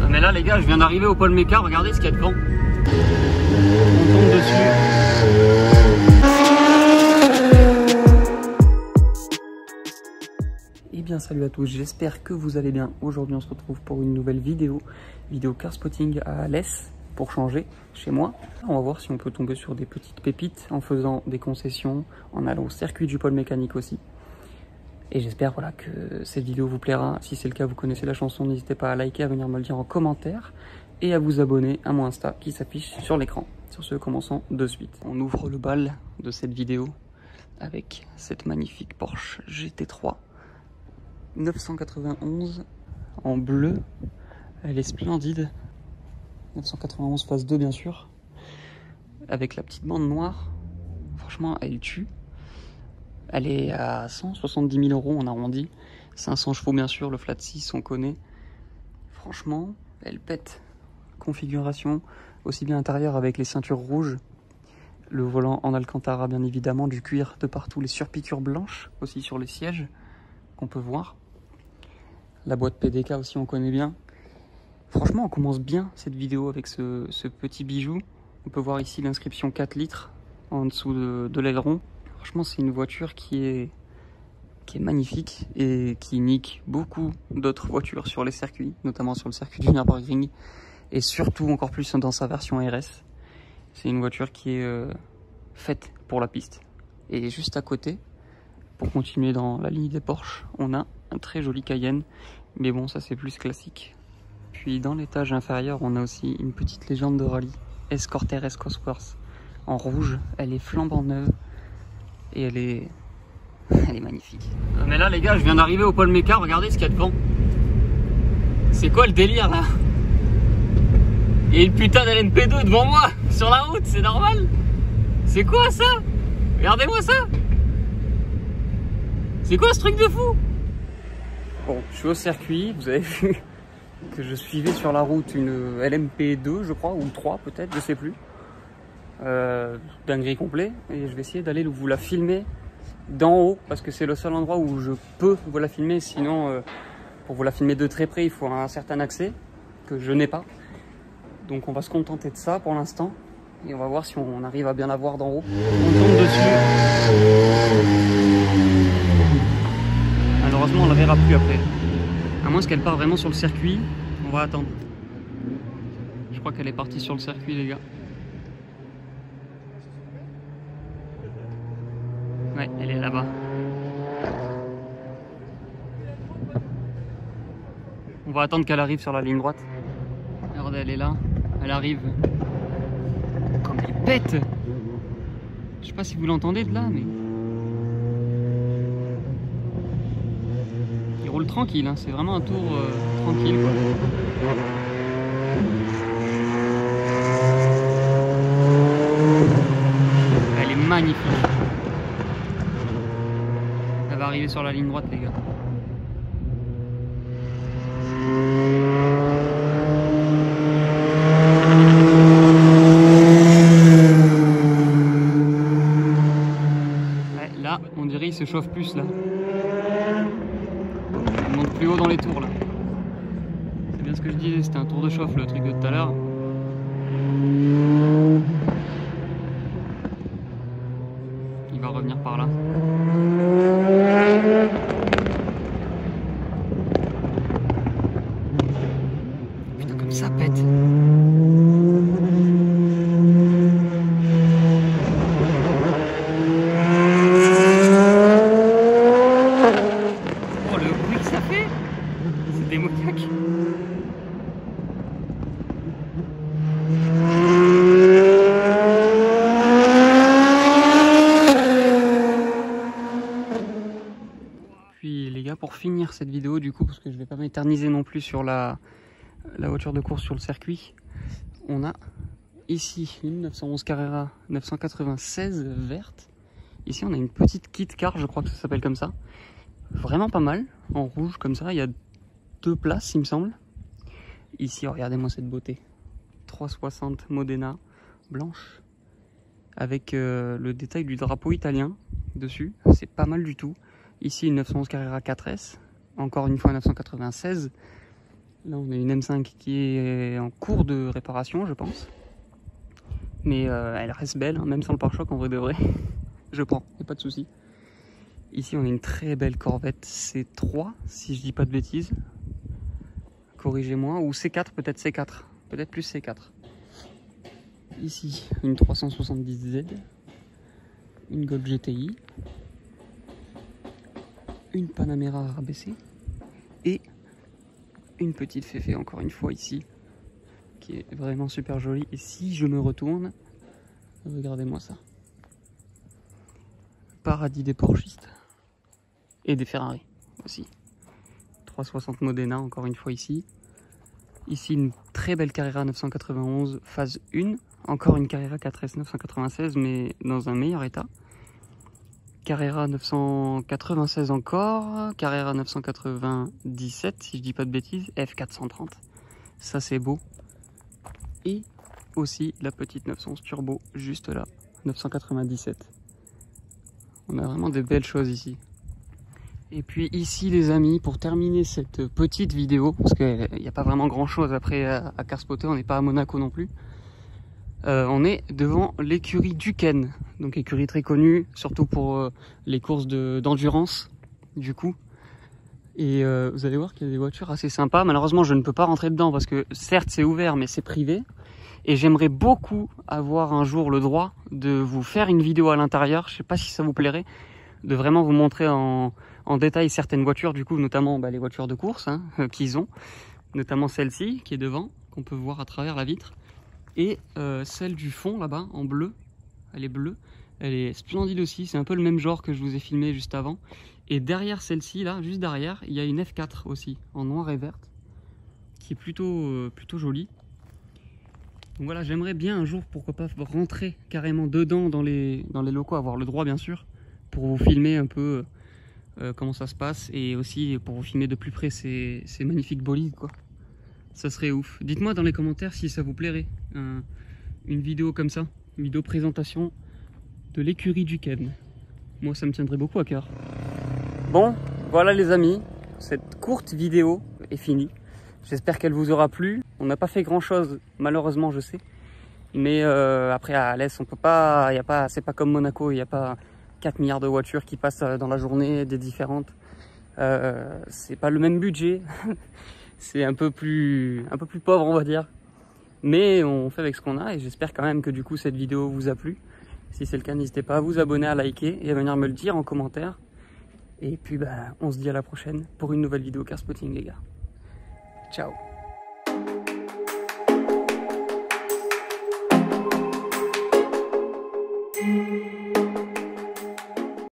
Mais là les gars, je viens d'arriver au Paul Méca, regardez ce qu'il y a devant. On tombe dessus. Eh bien salut à tous, j'espère que vous allez bien. Aujourd'hui on se retrouve pour une nouvelle vidéo car spotting à Alès, pour changer, chez moi. On va voir si on peut tomber sur des petites pépites en faisant des concessions, en allant au circuit du pôle mécanique aussi. Et j'espère voilà, que cette vidéo vous plaira. Si c'est le cas, vous connaissez la chanson, n'hésitez pas à liker, à venir me le dire en commentaire et à vous abonner à mon Insta qui s'affiche sur l'écran. Sur ce, commençons de suite. On ouvre le bal de cette vidéo avec cette magnifique Porsche GT3 991 en bleu. Elle est splendide. 991 phase 2 bien sûr. Avec la petite bande noire. Franchement, elle tue. Elle est à 170 000 €, on arrondit. 500 chevaux bien sûr, le flat 6 on connaît. Franchement, elle pète. Configuration aussi bien intérieure avec les ceintures rouges. Le volant en Alcantara bien évidemment, du cuir de partout. Les surpiqûres blanches aussi sur les sièges qu'on peut voir. La boîte PDK aussi on connaît bien. Franchement on commence bien cette vidéo avec ce petit bijou. On peut voir ici l'inscription 4 litres en dessous de l'aileron. Franchement, c'est une voiture qui est magnifique et qui nique beaucoup d'autres voitures sur les circuits, notamment sur le circuit du Nürburgring et surtout encore plus dans sa version RS. C'est une voiture qui est faite pour la piste. Et juste à côté, pour continuer dans la ligne des Porsche, on a un très joli Cayenne, mais bon, ça c'est plus classique. Puis dans l'étage inférieur, on a aussi une petite légende de rallye, Escort RS Cosworth, en rouge. Elle est flambant neuve. Et elle est magnifique. Mais là les gars, je viens d'arriver au Paul Méca, regardez ce qu'il y a devant. C'est quoi le délire là? Il y a une putain d'LMP2 devant moi, sur la route, c'est normal? C'est quoi ça? Regardez-moi ça. C'est quoi ce truc de fou? Bon, je suis au circuit, vous avez vu que je suivais sur la route une LMP2 je crois, ou 3 peut-être, je sais plus. D'un gris complet, et je vais essayer d'aller vous la filmer d'en haut parce que c'est le seul endroit où je peux vous la filmer. Sinon pour vous la filmer de très près il faut un certain accès que je n'ai pas, donc on va se contenter de ça pour l'instant et on va voir si on arrive à bien la voir d'en haut. On tombe dessus, malheureusement on la verra plus après, à moins qu'elle part vraiment sur le circuit. On va attendre. Je crois qu'elle est partie sur le circuit les gars. Ouais, elle est là-bas. On va attendre qu'elle arrive sur la ligne droite. Regardez, elle est là. Elle arrive. Comme elle pète! Je sais pas si vous l'entendez de là, mais... Il roule tranquille, hein. C'est vraiment un tour tranquille, quoi. Elle est magnifique. Elle va arriver sur la ligne droite les gars. Ouais, là, on dirait il se chauffe plus là. Il monte plus haut dans les tours là. C'est bien ce que je disais, c'était un tour de chauffe le truc de tout à l'heure. Il va revenir par là. Putain, comme ça pète. Oh, le bruit que ça fait, c'est démoniaque. Puis les gars, pour finir cette vidéo du coup, parce que je vais pas m'éterniser non plus sur la voiture de course sur le circuit, on a ici une 911 Carrera 996 verte. Ici on a une petite kit car, je crois que ça s'appelle comme ça. Vraiment pas mal, en rouge comme ça, il y a 2 places il me semble. Ici, regardez-moi cette beauté. 360 Modena blanche avec le détail du drapeau italien dessus, c'est pas mal du tout. Ici une 911 Carrera 4S, encore une fois 996. Là on a une M5 qui est en cours de réparation je pense. Mais elle reste belle, hein, même sans le pare-choc en vrai de vrai. Je prends, y a pas de souci. Ici on a une très belle Corvette C3 si je dis pas de bêtises. Corrigez-moi, ou C4, peut-être C4, peut-être plus C4. Ici une 370Z, une Golf GTI, une Panamera rabaissée et une petite Féfé encore une fois ici qui est vraiment super jolie. Et si je me retourne, regardez-moi ça, paradis des Porschistes et des Ferrari aussi. 360 Modena encore une fois ici. Ici une très belle Carrera 991 phase 1, encore une Carrera 4S 996 mais dans un meilleur état. Carrera 996 encore, Carrera 997 si je dis pas de bêtises, F430, ça c'est beau. Et aussi la petite 911 turbo juste là, 997. On a vraiment des belles choses ici. Et puis ici les amis, pour terminer cette petite vidéo, parce qu'il n'y a pas vraiment grand chose après à Carspotter, on n'est pas à Monaco non plus. On est devant l'écurie Duquesne, donc écurie très connue, surtout pour les courses d'endurance du coup. Et vous allez voir qu'il y a des voitures assez sympas. Malheureusement je ne peux pas rentrer dedans parce que certes c'est ouvert mais c'est privé. Et j'aimerais beaucoup avoir un jour le droit de vous faire une vidéo à l'intérieur, je sais pas si ça vous plairait, de vraiment vous montrer en détail certaines voitures, du coup notamment les voitures de course hein, qu'ils ont, notamment celle-ci qui est devant, qu'on peut voir à travers la vitre, et celle du fond là-bas en bleu, elle est bleue, elle est splendide aussi, c'est un peu le même genre que je vous ai filmé juste avant. Et derrière celle-ci là, juste derrière, il y a une F4 aussi, en noir et verte, qui est plutôt jolie. Donc voilà, j'aimerais bien un jour, pourquoi pas, rentrer carrément dedans dans les locaux, avoir le droit bien sûr, pour vous filmer un peu comment ça se passe et aussi pour vous filmer de plus près ces magnifiques bolides quoi. Ça serait ouf. Dites-moi dans les commentaires si ça vous plairait une vidéo comme ça, une vidéo présentation de l'écurie Duquesne. Moi ça me tiendrait beaucoup à cœur. Bon, voilà les amis, cette courte vidéo est finie. J'espère qu'elle vous aura plu. On n'a pas fait grand chose malheureusement je sais. Mais après à l'Est on peut pas, c'est pas comme Monaco, il n'y a pas 4 milliards de voitures qui passent dans la journée, des différentes. C'est pas le même budget, c'est un peu plus pauvre on va dire. Mais on fait avec ce qu'on a et j'espère quand même que du coup cette vidéo vous a plu. Si c'est le cas, n'hésitez pas à vous abonner, à liker et à venir me le dire en commentaire. Et puis on se dit à la prochaine pour une nouvelle vidéo Carspotting les gars. Ciao.